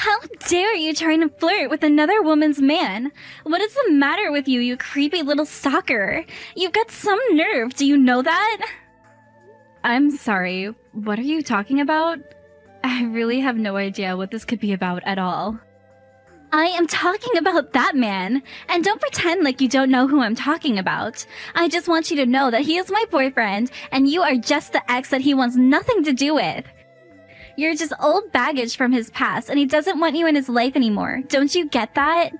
How dare you trying to flirt with another woman's man? What is the matter with you, you creepy little stalker? You've got some nerve, do you know that? I'm sorry, what are you talking about? I really have no idea what this could be about at all. I am talking about that man, and don't pretend like you don't know who I'm talking about. I just want you to know that he is my boyfriend, and you are just the ex that he wants nothing to do with. You're just old baggage from his past, and he doesn't want you in his life anymore. Don't you get that?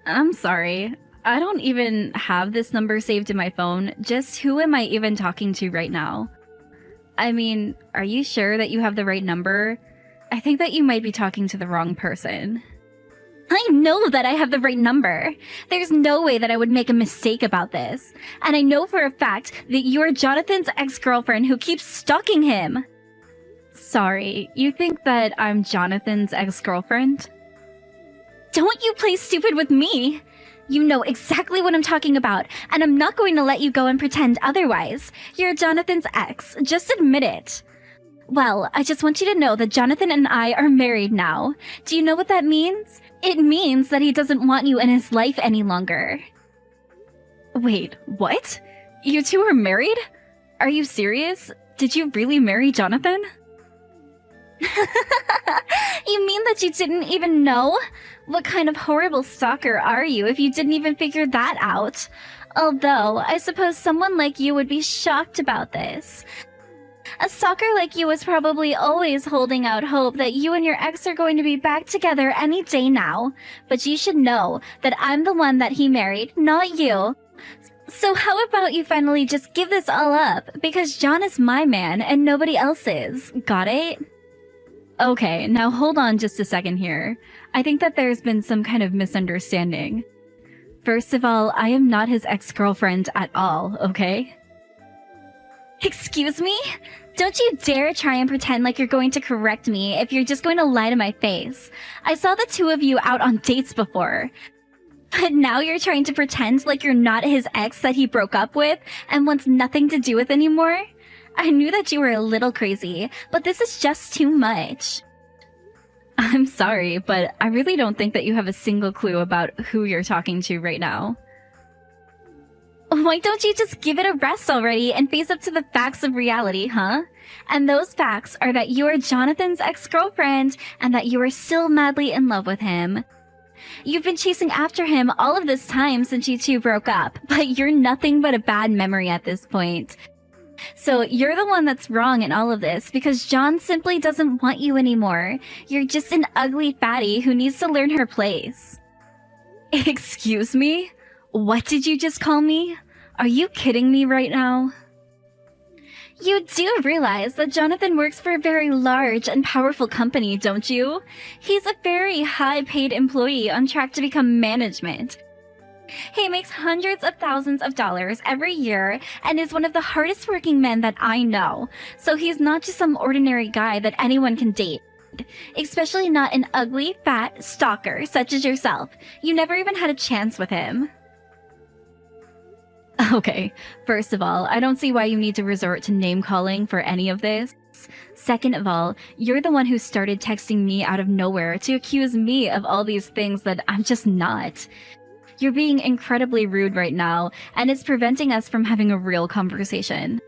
I'm sorry. I don't even have this number saved in my phone. Just who am I even talking to right now? I mean, are you sure that you have the right number? I think that you might be talking to the wrong person. I know that I have the right number. There's no way that I would make a mistake about this. And I know for a fact that you're Jonathan's ex-girlfriend who keeps stalking him. Sorry, you think that I'm Jonathan's ex-girlfriend? Don't you play stupid with me! You know exactly what I'm talking about, and I'm not going to let you go and pretend otherwise. You're Jonathan's ex. Just admit it. Well, I just want you to know that Jonathan and I are married now. Do you know what that means? It means that he doesn't want you in his life any longer. Wait, what? You two are married? Are you serious? Did you really marry Jonathan? You mean that you didn't even know? What kind of horrible stalker are you if you didn't even figure that out? Although, I suppose someone like you would be shocked about this. A stalker like you is probably always holding out hope that you and your ex are going to be back together any day now. But you should know that I'm the one that he married, not you. So how about you finally just give this all up? Because John is my man and nobody else's. Got it? Okay, now hold on just a second here. I think that there's been some kind of misunderstanding. First of all, I am not his ex-girlfriend at all, okay? Excuse me? Don't you dare try and pretend like you're going to correct me if you're just going to lie to my face. I saw the two of you out on dates before. But now you're trying to pretend like you're not his ex that he broke up with and wants nothing to do with anymore? I knew that you were a little crazy, but this is just too much. I'm sorry, but I really don't think that you have a single clue about who you're talking to right now. Why don't you just give it a rest already and face up to the facts of reality, huh? And those facts are that you are Jonathan's ex-girlfriend and that you are still madly in love with him. You've been chasing after him all of this time since you two broke up, but you're nothing but a bad memory at this point. So you're the one that's wrong in all of this because John simply doesn't want you anymore. You're just an ugly fatty who needs to learn her place. Excuse me? What did you just call me? Are you kidding me right now? You do realize that Jonathan works for a very large and powerful company, don't you? He's a very high-paid employee on track to become management. He makes hundreds of thousands of dollars every year and is one of the hardest working men that I know. So he's not just some ordinary guy that anyone can date. Especially not an ugly, fat stalker such as yourself. You never even had a chance with him. Okay, first of all, I don't see why you need to resort to name-calling for any of this. Second of all, you're the one who started texting me out of nowhere to accuse me of all these things that I'm just not. You're being incredibly rude right now, and it's preventing us from having a real conversation.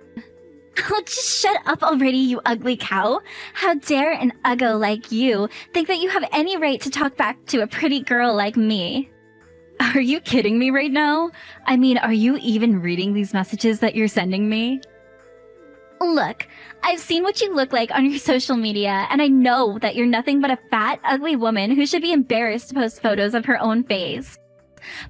Oh, just shut up already, you ugly cow! How dare an uggo like you think that you have any right to talk back to a pretty girl like me? Are you kidding me right now? I mean, are you even reading these messages that you're sending me? Look, I've seen what you look like on your social media, and I know that you're nothing but a fat, ugly woman who should be embarrassed to post photos of her own face.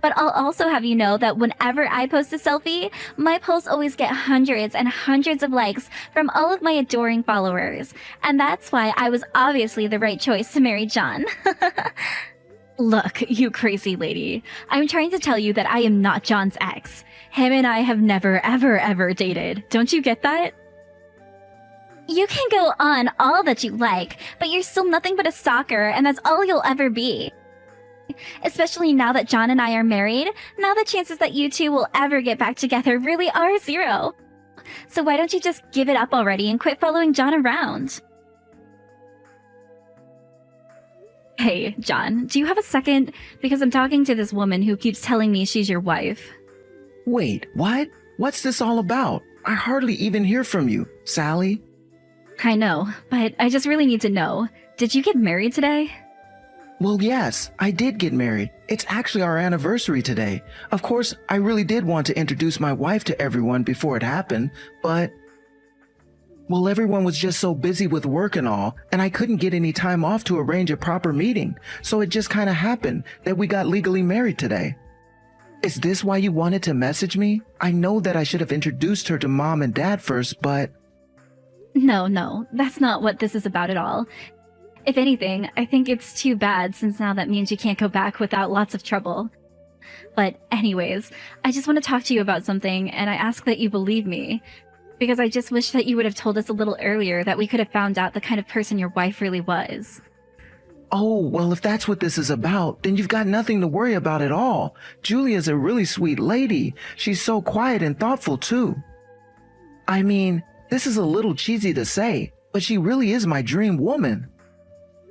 But I'll also have you know that whenever I post a selfie, my posts always get hundreds and hundreds of likes from all of my adoring followers. And that's why I was obviously the right choice to marry John. Look, you crazy lady. I'm trying to tell you that I am not John's ex. Him and I have never, ever dated. Don't you get that? You can go on all that you like, but you're still nothing but a stalker, and that's all you'll ever be. Especially now that John and I are married, now the chances that you two will ever get back together really are zero. So why don't you just give it up already and quit following John around? Hey, John, do you have a second? Because I'm talking to this woman who keeps telling me she's your wife. Wait, what? What's this all about? I hardly even hear from you, Sally. I know, but I just really need to know. Did you get married today? Well, yes, I did get married. It's actually our anniversary today. Of course, I really did want to introduce my wife to everyone before it happened, but... Well, everyone was just so busy with work and all, and I couldn't get any time off to arrange a proper meeting, so it just kind of happened that we got legally married today. Is this why you wanted to message me? I know that I should have introduced her to Mom and Dad first, but... No, that's not what this is about at all. If anything, I think it's too bad since now that means you can't go back without lots of trouble. But anyways, I just want to talk to you about something, and I ask that you believe me. Because I just wish that you would have told us a little earlier that we could have found out the kind of person your wife really was. Oh, well, if that's what this is about, then you've got nothing to worry about at all. Julia's a really sweet lady. She's so quiet and thoughtful, too. I mean, this is a little cheesy to say, but she really is my dream woman.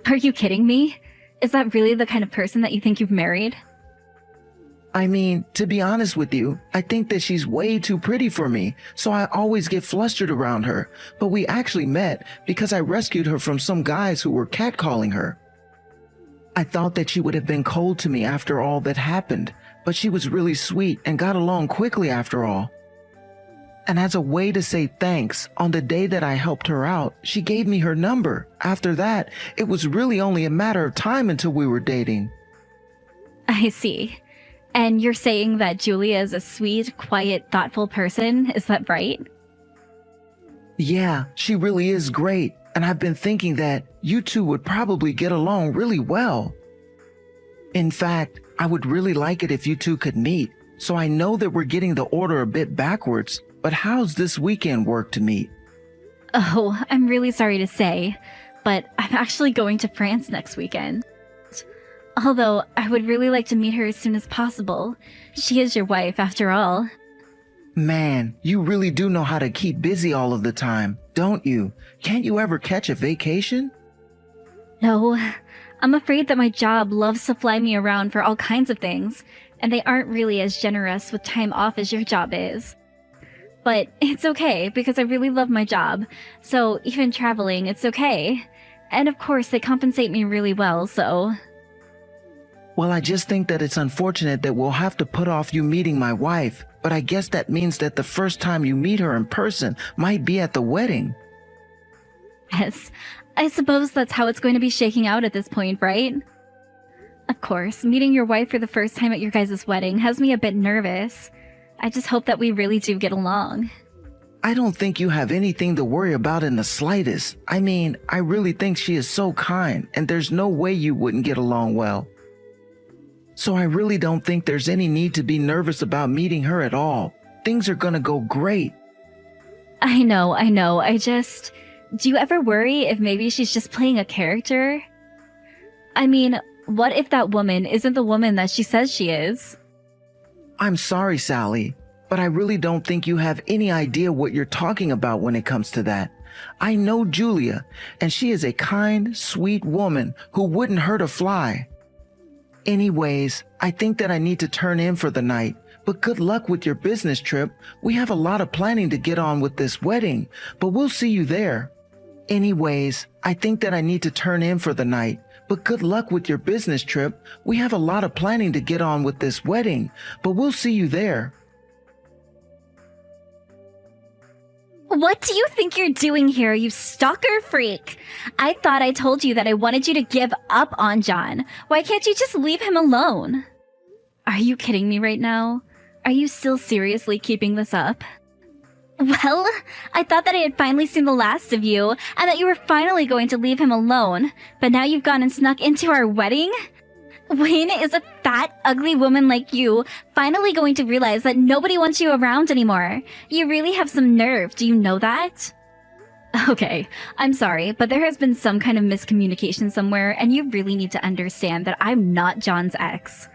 Are you kidding me? Is that really the kind of person that you think you've married? I mean, to be honest with you, I think that she's way too pretty for me, so I always get flustered around her. But we actually met because I rescued her from some guys who were catcalling her. I thought that she would have been cold to me after all that happened, but she was really sweet and got along quickly after all. And as a way to say thanks, on the day that I helped her out, she gave me her number. After that, it was really only a matter of time until we were dating. I see. And you're saying that Julia is a sweet, quiet, thoughtful person, is that right? Yeah, she really is great, and I've been thinking that you two would probably get along really well. In fact, I would really like it if you two could meet, so I know that we're getting the order a bit backwards, but how's this weekend work to meet? Oh, I'm really sorry to say, but I'm actually going to France next weekend. Although, I would really like to meet her as soon as possible. She is your wife, after all. Man, you really do know how to keep busy all of the time, don't you? Can't you ever catch a vacation? No, I'm afraid that my job loves to fly me around for all kinds of things, and they aren't really as generous with time off as your job is. But it's okay, because I really love my job, so even traveling, it's okay. And of course, they compensate me really well, so... Well, I just think that it's unfortunate that we'll have to put off you meeting my wife, but I guess that means that the first time you meet her in person might be at the wedding. Yes, I suppose that's how it's going to be shaking out at this point, right? Of course, meeting your wife for the first time at your guys' wedding has me a bit nervous. I just hope that we really do get along. I don't think you have anything to worry about in the slightest. I mean, I really think she is so kind, and there's no way you wouldn't get along well. So I really don't think there's any need to be nervous about meeting her at all. Things are gonna go great. I know. Do you ever worry if maybe she's just playing a character? I mean, what if that woman isn't the woman that she says she is? I'm sorry, Sally, but I really don't think you have any idea what you're talking about when it comes to that. I know Julia, and she is a kind, sweet woman who wouldn't hurt a fly. Anyways, I think that I need to turn in for the night, but good luck with your business trip. We have a lot of planning to get on with this wedding, but we'll see you there. Anyways, I think that I need to turn in for the night, but good luck with your business trip. We have a lot of planning to get on with this wedding, but we'll see you there. What do you think you're doing here, you stalker freak? I thought I told you that I wanted you to give up on John. Why can't you just leave him alone? Are you kidding me right now? Are you still seriously keeping this up? Well, I thought that I had finally seen the last of you, and that you were finally going to leave him alone. But now you've gone and snuck into our wedding? When is a fat, ugly woman like you finally going to realize that nobody wants you around anymore? You really have some nerve, do you know that? Okay, I'm sorry, but there has been some kind of miscommunication somewhere, and you really need to understand that I'm not John's ex.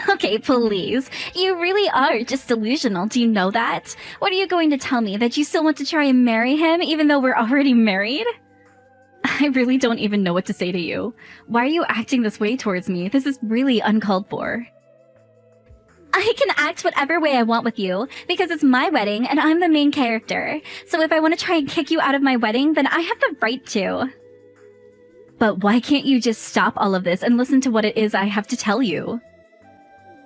Okay, please. You really are just delusional, do you know that? What are you going to tell me, that you still want to try and marry him even though we're already married? I really don't even know what to say to you. Why are you acting this way towards me? This is really uncalled for. I can act whatever way I want with you, because it's my wedding and I'm the main character. So if I want to try and kick you out of my wedding, then I have the right to. But why can't you just stop all of this and listen to what it is I have to tell you?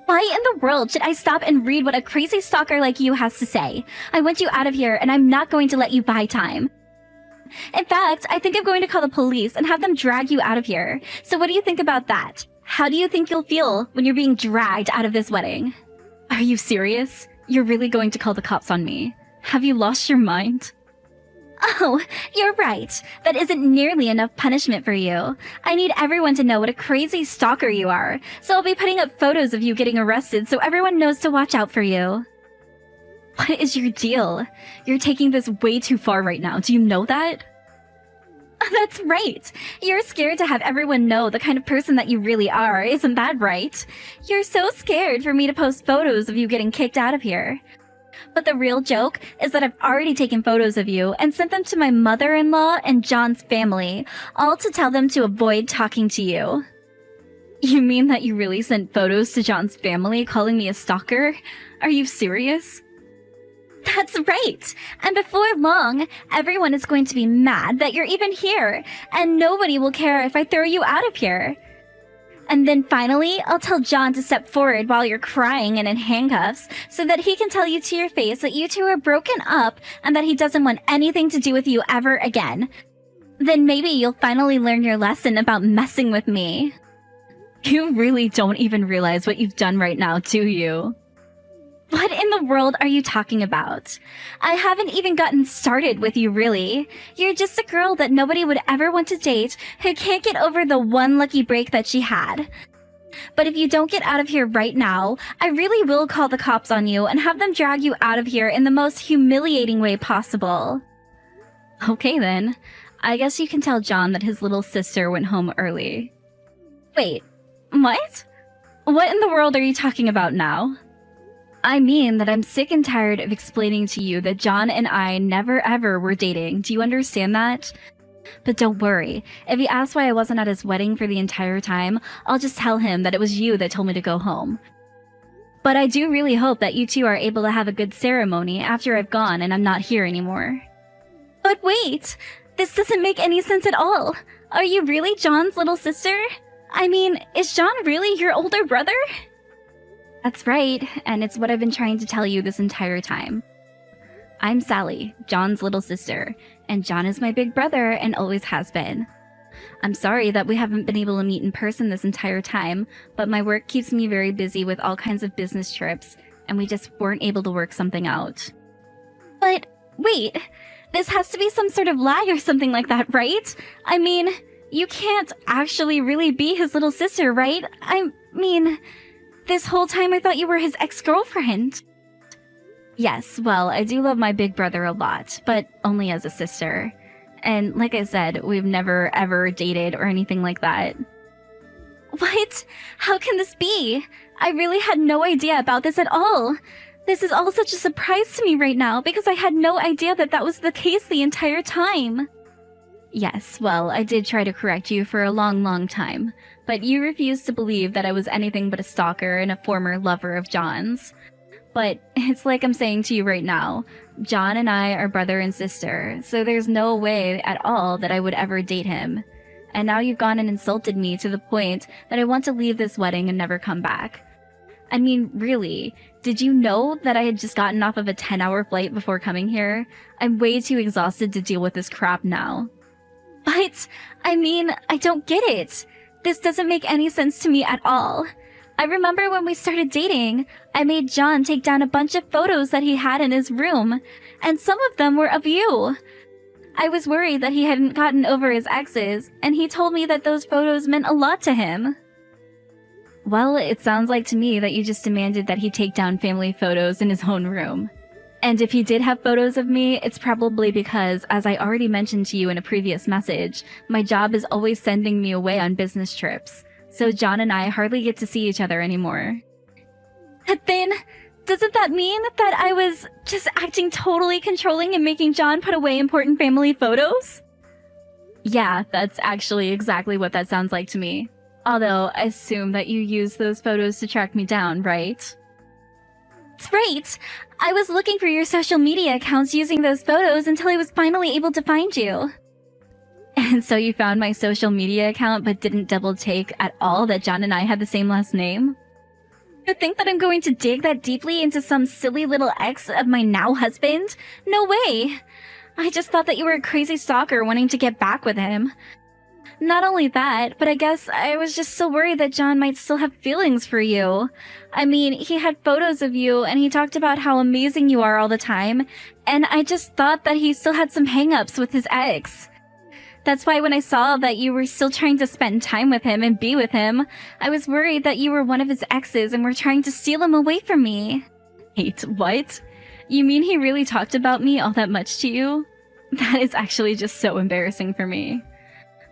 Why in the world should I stop and read what a crazy stalker like you has to say? I want you out of here and I'm not going to let you buy time. In fact, I think I'm going to call the police and have them drag you out of here. So what do you think about that? How do you think you'll feel when you're being dragged out of this wedding? Are you serious? You're really going to call the cops on me? Have you lost your mind? Oh, you're right. That isn't nearly enough punishment for you. I need everyone to know what a crazy stalker you are. So I'll be putting up photos of you getting arrested so everyone knows to watch out for you. What is your deal? You're taking this way too far right now. Do you know that? That's right. You're scared to have everyone know the kind of person that you really are, isn't that right? You're so scared for me to post photos of you getting kicked out of here. But the real joke is that I've already taken photos of you and sent them to my mother-in-law and John's family, all to tell them to avoid talking to you. You mean that you really sent photos to John's family calling me a stalker? Are you serious? That's right! And before long, everyone is going to be mad that you're even here, and nobody will care if I throw you out of here. And then finally, I'll tell John to step forward while you're crying and in handcuffs, so that he can tell you to your face that you two are broken up and that he doesn't want anything to do with you ever again. Then maybe you'll finally learn your lesson about messing with me. You really don't even realize what you've done right now, do you? What in the world are you talking about? I haven't even gotten started with you, really. You're just a girl that nobody would ever want to date who can't get over the one lucky break that she had. But if you don't get out of here right now, I really will call the cops on you and have them drag you out of here in the most humiliating way possible. Okay then. I guess you can tell John that his little sister went home early. Wait, what? What in the world are you talking about now? I mean that I'm sick and tired of explaining to you that John and I never ever were dating. Do you understand that? But don't worry. If he asks why I wasn't at his wedding for the entire time, I'll just tell him that it was you that told me to go home. But I do really hope that you two are able to have a good ceremony after I've gone and I'm not here anymore. But wait! This doesn't make any sense at all. Are you really John's little sister? I mean, is John really your older brother? That's right, and it's what I've been trying to tell you this entire time. I'm Sally, John's little sister, and John is my big brother and always has been. I'm sorry that we haven't been able to meet in person this entire time, but my work keeps me very busy with all kinds of business trips, and we just weren't able to work something out. But wait, this has to be some sort of lie or something like that, right? I mean, you can't actually really be his little sister, right? I mean, this whole time I thought you were his ex-girlfriend. Yes, well, I do love my big brother a lot, but only as a sister. And like I said, we've never ever dated or anything like that. What? How can this be? I really had no idea about this at all. This is all such a surprise to me right now because I had no idea that that was the case the entire time. Yes, well, I did try to correct you for a long time, but you refused to believe that I was anything but a stalker and a former lover of John's. But it's like I'm saying to you right now, John and I are brother and sister, so there's no way at all that I would ever date him. And now you've gone and insulted me to the point that I want to leave this wedding and never come back. I mean, really, did you know that I had just gotten off of a 10-hour flight before coming here? I'm way too exhausted to deal with this crap now. But, I mean, I don't get it. This doesn't make any sense to me at all. I remember when we started dating, I made John take down a bunch of photos that he had in his room, and some of them were of you. I was worried that he hadn't gotten over his exes, and he told me that those photos meant a lot to him. Well, it sounds like to me that you just demanded that he take down family photos in his own room. And if he did have photos of me, it's probably because, as I already mentioned to you in a previous message, my job is always sending me away on business trips, so John and I hardly get to see each other anymore. But then, doesn't that mean that I was just acting totally controlling and making John put away important family photos? Yeah, that's actually exactly what that sounds like to me. Although, I assume that you used those photos to track me down, right? That's right! I was looking for your social media accounts using those photos until I was finally able to find you. And so you found my social media account but didn't double take at all that John and I had the same last name? You think that I'm going to dig that deeply into some silly little ex of my now husband? No way! I just thought that you were a crazy stalker wanting to get back with him. Not only that, but I guess I was just so worried that John might still have feelings for you. I mean, he had photos of you and he talked about how amazing you are all the time, and I just thought that he still had some hang-ups with his ex. That's why when I saw that you were still trying to spend time with him and be with him, I was worried that you were one of his exes and were trying to steal him away from me. Wait, what? You mean he really talked about me all that much to you? That is actually just so embarrassing for me.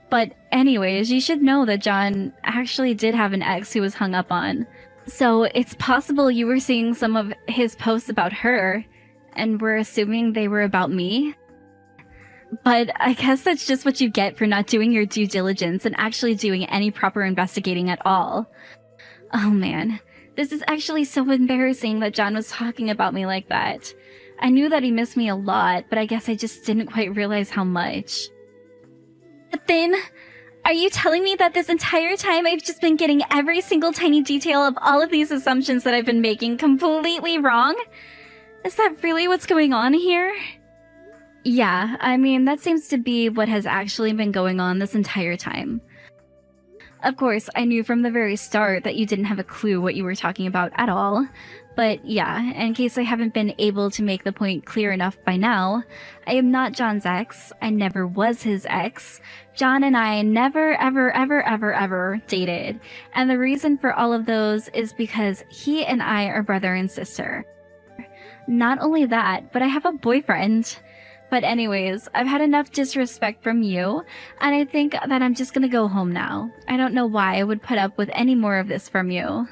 But anyways, you should know that John actually did have an ex who was hung up on. So it's possible you were seeing some of his posts about her, and were assuming they were about me? But I guess that's just what you get for not doing your due diligence and actually doing any proper investigating at all. Oh man, this is actually so embarrassing that John was talking about me like that. I knew that he missed me a lot, but I guess I just didn't quite realize how much. But then, are you telling me that this entire time I've just been getting every single tiny detail of all of these assumptions that I've been making completely wrong? Is that really what's going on here? Yeah, I mean, that seems to be what has actually been going on this entire time. Of course, I knew from the very start that you didn't have a clue what you were talking about at all. But yeah, in case I haven't been able to make the point clear enough by now, I am not John's ex. I never was his ex. John and I never, ever dated. And the reason for all of those is because he and I are brother and sister. Not only that, but I have a boyfriend. But anyways, I've had enough disrespect from you, and I think that I'm just gonna go home now. I don't know why I would put up with any more of this from you.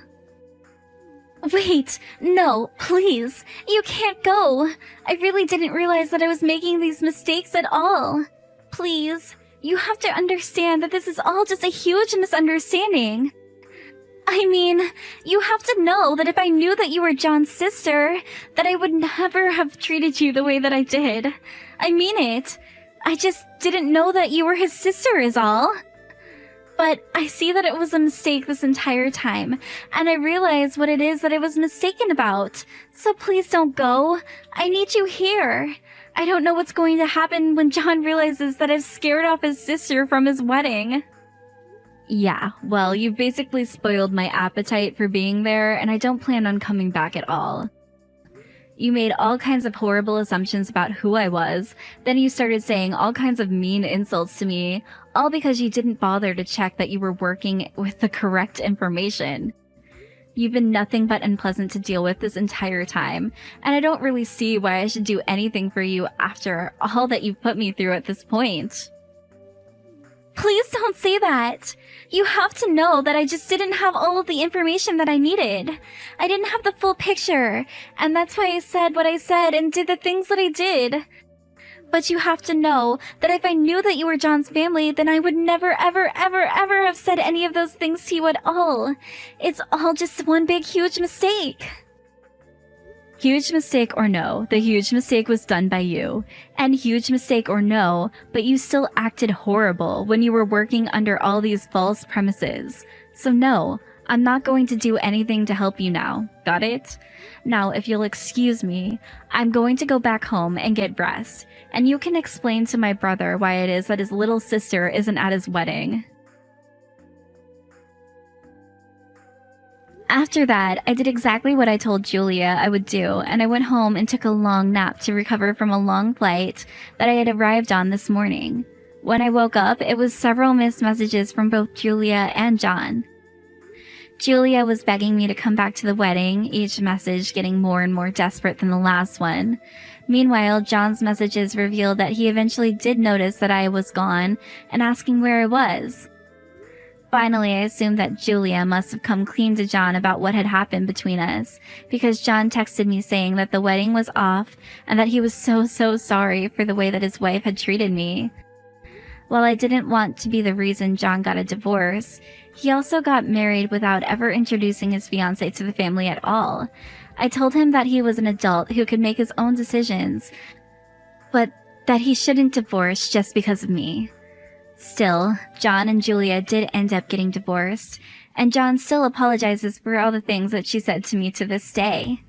Wait, no, please. You can't go. I really didn't realize that I was making these mistakes at all. Please, you have to understand that this is all just a huge misunderstanding. I mean, you have to know that if I knew that you were John's sister, that I would never have treated you the way that I did. I mean it. I just didn't know that you were his sister is all. But I see that it was a mistake this entire time, and I realize what it is that I was mistaken about. So please don't go. I need you here. I don't know what's going to happen when John realizes that I've scared off his sister from his wedding. Yeah, well, you've basically spoiled my appetite for being there, and I don't plan on coming back at all. You made all kinds of horrible assumptions about who I was, then you started saying all kinds of mean insults to me, all because you didn't bother to check that you were working with the correct information. You've been nothing but unpleasant to deal with this entire time, and I don't really see why I should do anything for you after all that you've put me through at this point. Please don't say that. You have to know that I just didn't have all of the information that I needed. I didn't have the full picture, and that's why I said what I said and did the things that I did. But you have to know that if I knew that you were John's family, then I would never, ever have said any of those things to you at all. It's all just one big, huge mistake. Huge mistake or no, the huge mistake was done by you. And huge mistake or no, but you still acted horrible when you were working under all these false premises. So no, I'm not going to do anything to help you now. Got it? Now, if you'll excuse me, I'm going to go back home and get dressed, and you can explain to my brother why it is that his little sister isn't at his wedding. After that, I did exactly what I told Julia I would do, and I went home and took a long nap to recover from a long flight that I had arrived on this morning. When I woke up, it was several missed messages from both Julia and John. Julia was begging me to come back to the wedding, each message getting more and more desperate than the last one. Meanwhile, John's messages revealed that he eventually did notice that I was gone and asking where I was. Finally, I assumed that Julia must have come clean to John about what had happened between us, because John texted me saying that the wedding was off and that he was so sorry for the way that his wife had treated me. While I didn't want to be the reason John got a divorce, he also got married without ever introducing his fiancée to the family at all. I told him that he was an adult who could make his own decisions, but that he shouldn't divorce just because of me. Still, John and Julia did end up getting divorced, and John still apologizes for all the things that she said to me to this day.